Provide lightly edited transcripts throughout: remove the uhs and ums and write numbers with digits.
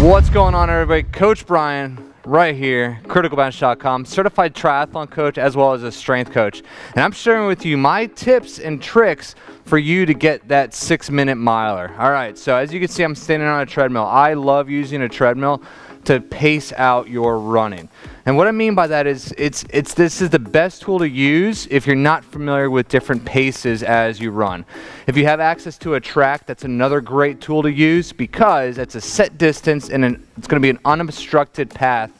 What's going on, everybody? Coach Brian right here, Criticalbench.com, certified triathlon coach as well as a strength coach. And I'm sharing with you my tips and tricks for you to get that 6-minute miler. All right, so as you can see, I'm standing on a treadmill. I love using a treadmill to pace out your running. And what I mean by that is this is the best tool to use if you're not familiar with different paces as you run. If you have access to a track, that's another great tool to use because it's a set distance and it's going to be an unobstructed path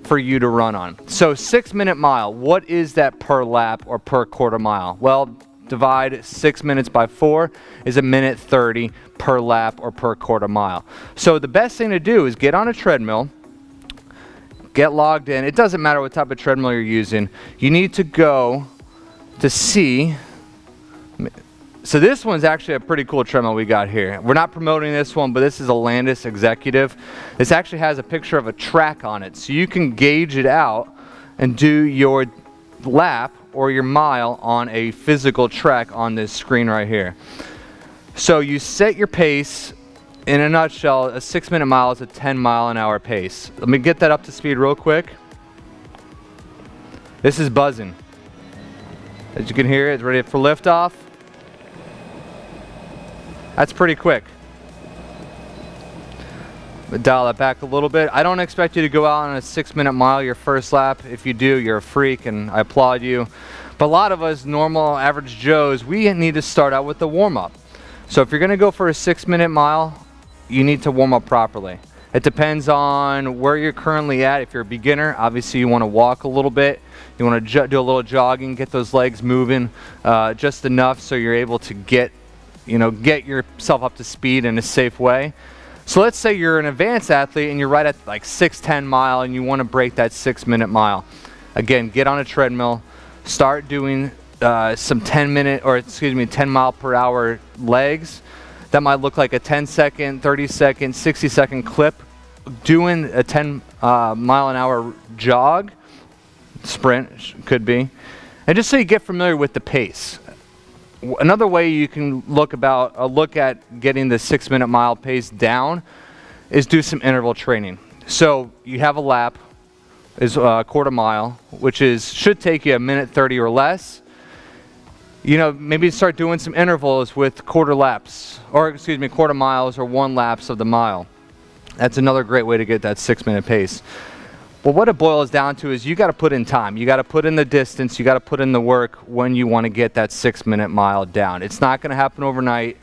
for you to run on. So 6-minute mile, what is that per lap or per quarter mile? Well, divide 6 minutes by 4 is 1:30 per lap or per quarter mile. So the best thing to do is get on a treadmill, get logged in. It doesn't matter what type of treadmill you're using. You need to go to see. So this one's actually a pretty cool treadmill we got here. We're not promoting this one, but this is a Landis Executive. This actually has a picture of a track on it, so you can gauge it out and do your lap or your mile on a physical track on this screen right here. So you set your pace. In a nutshell, a 6-minute mile is a 10-mile-an-hour pace. Let me get that up to speed real quick. This is buzzing. As you can hear, it's ready for liftoff. That's pretty quick. But dial it back a little bit. I don't expect you to go out on a 6-minute mile your first lap. If you do, you're a freak, and I applaud you. But a lot of us normal, average Joes, we need to start out with the warm-up. So if you're going to go for a 6-minute mile, you need to warm up properly. It depends on where you're currently at. If you're a beginner, obviously you want to walk a little bit. You want to do a little jogging, get those legs moving just enough so you're able to get yourself up to speed in a safe way. So let's say you're an advanced athlete and you're right at like 6-10 mile and you want to break that 6-minute mile. Again, get on a treadmill, start doing some 10 mile per hour legs. That might look like a 10-second, 30-second, 60-second clip. Doing a 10-mile-an-hour jog, sprint could be. And just so you get familiar with the pace. Another way you can look at getting the 6-minute mile pace down is do some interval training. So you have a lap, is a quarter mile, which should take you 1:30 or less. You know, maybe start doing some intervals with quarter miles or 1 laps of the mile. That's another great way to get that 6-minute pace. Well, what it boils down to is you got to put in time. You got to put in the distance. You got to put in the work when you want to get that 6-minute mile down. It's not going to happen overnight,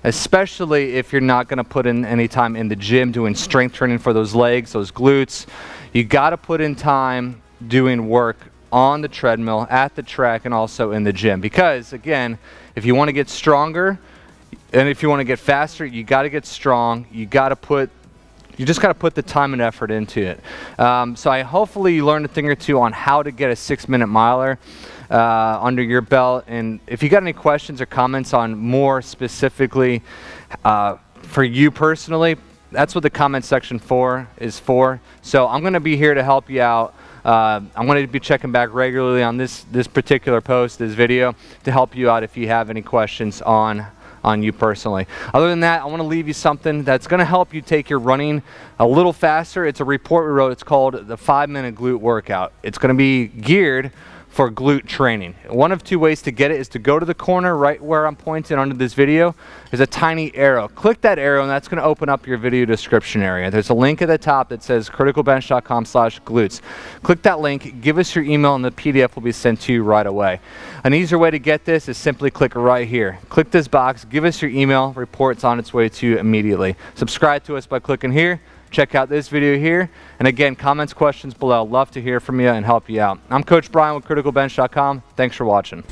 especially if you're not going to put in any time in the gym doing strength training for those legs, those glutes. You got to put in time doing work on the treadmill, at the track, and also in the gym. Because again, if you want to get stronger and if you want to get faster, you got to get strong. You just got to put the time and effort into it. So hopefully you learned a thing or two on how to get a 6-minute miler under your belt. And if you got any questions or comments on more specifically for you personally, that's what the comment section is for. So I'm going to be here to help you out. I'm going to be checking back regularly on this particular post, this video, to help you out if you have any questions on you personally. Other than that, I want to leave you something that's going to help you take your running a little faster. It's a report we wrote. It's called the 5-minute glute workout. It's going to be geared for glute training. One of 2 ways to get it is to go to the corner right where I'm pointing under this video. There's a tiny arrow. Click that arrow and that's going to open up your video description area. There's a link at the top that says criticalbench.com/glutes. Click that link, give us your email, and the PDF will be sent to you right away. An easier way to get this is simply click right here. Click this box, give us your email, report's on its way to you immediately. Subscribe to us by clicking here. Check out this video here. And again, comments, questions below. Love to hear from you and help you out. I'm Coach Brian with Criticalbench.com. Thanks for watching.